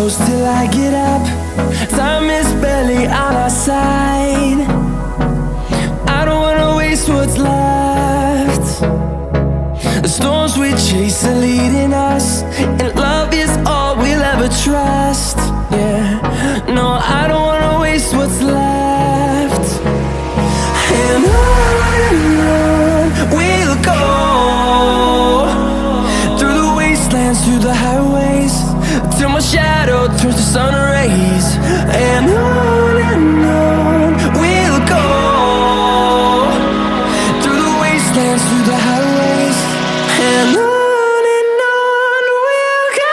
close till I get up. Time is barely on our side. I don't wanna waste what's left. The storms we chase are leading us, and love is all we'll ever trust. Yeah, no, I don't wanna waste what's left. And on we'll go, through the wastelands, through the highways, till my shadow turns to sun rays. And on we'll go, through the wastelands, through the highways, and on we'll go.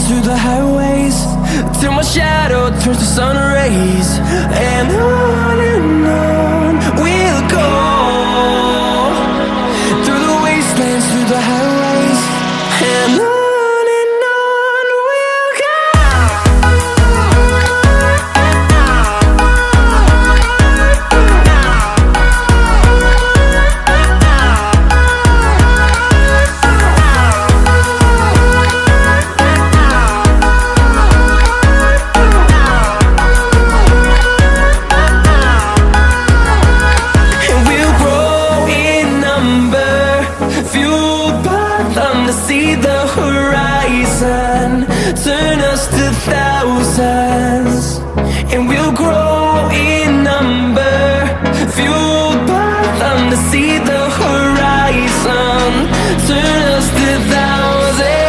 Through the highways, till my shadow turns to sun rays. And on we'll go, through the wastelands, through the highways, and on we'll go. See the horizon turn us to thousands, and we'll grow in number, fueled by them. To see the horizon turn us to thousands,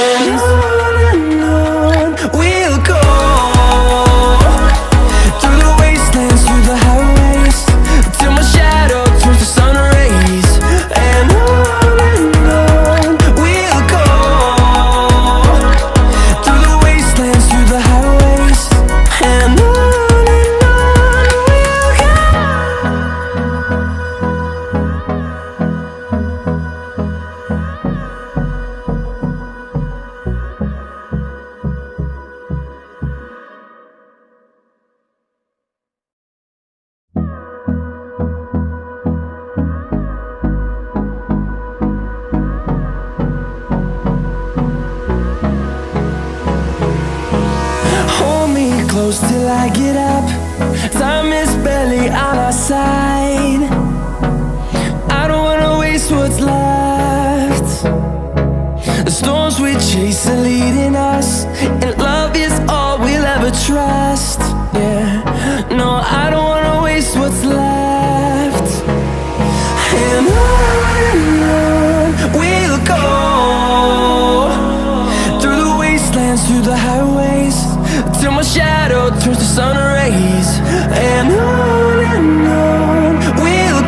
and on we'll go, through the wastelands, through the highways, till my shadow turns to sun rays. And close till I get up. Time is barely on our side. I don't wanna waste what's left. The storms we chase are leading us, and love is all we'll ever trust. Yeah, no, I don't wanna waste what's left. And on we'll go, through the wastelands, through the highways, till my shadow turns to sun rays. And on we'll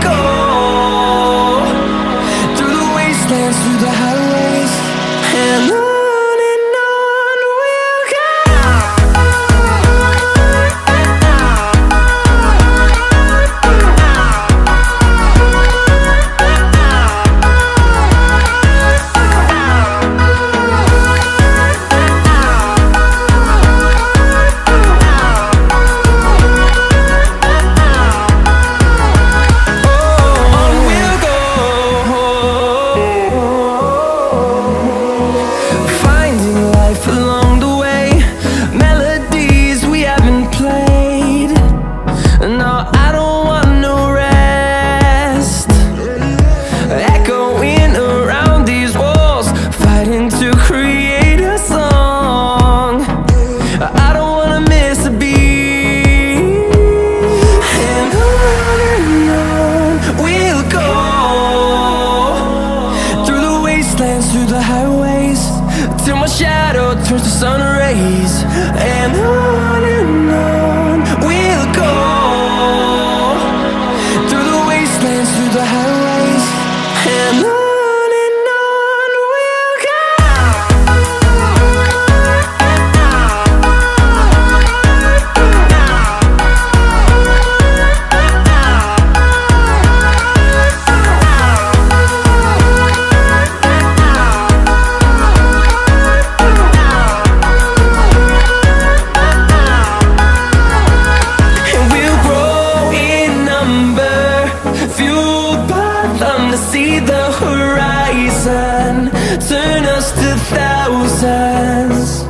them to see the horizon. Turn us to thousands,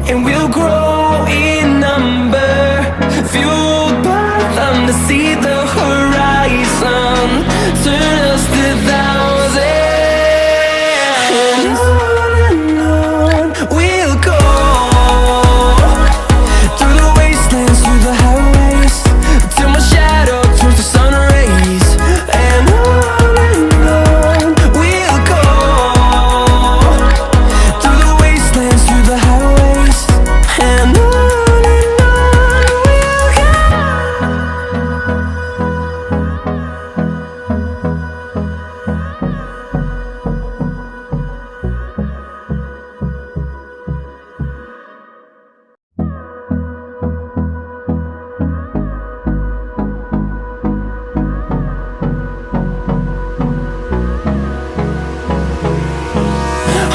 and we'll grow in number. Fueled by them to see the horizon. Turn us to thousands, and on we'll go. Through the wastelands, through the highways, till my shadow turns to sun rays. And on we'll go. Through the wastelands, through the highways, and on we'll go.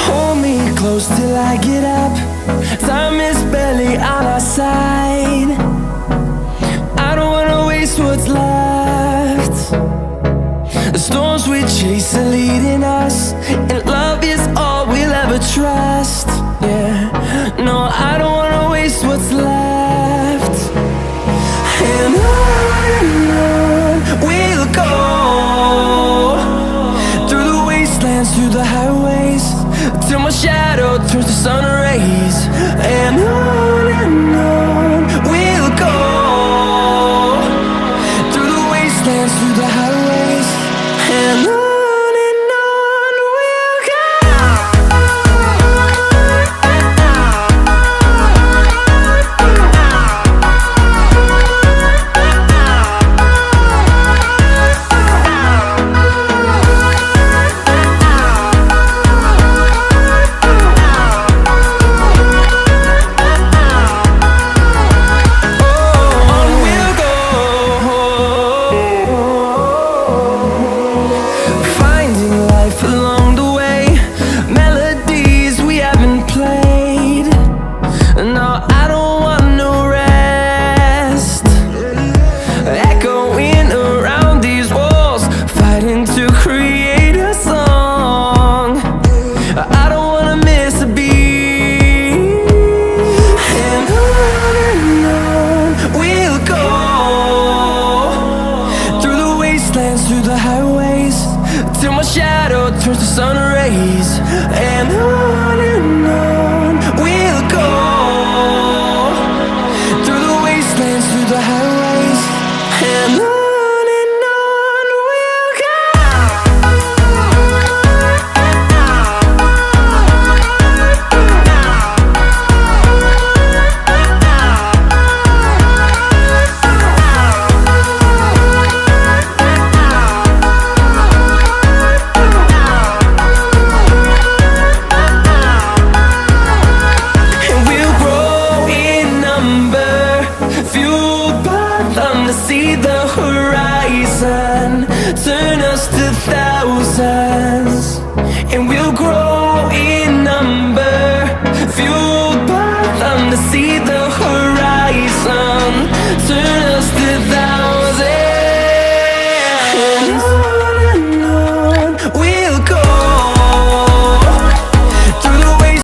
Hold me close till I get up. Time is barely on our side. I don't wanna waste what's left. The storms we chase are leading us, and love is all we'll ever trust. Yeah, no, I don't wanna waste what's left. And on we'll go. Through the wastelands, through the highways, till my shadow turns to sun rays. And on we'll go. Through the wastelands, through the highways, and on we'll go. Through the highways, till my shadow turns to sun rays. And on we'll go. Through the wastelands, through the highways, and on we'll go. Fueled by them to see the horizon.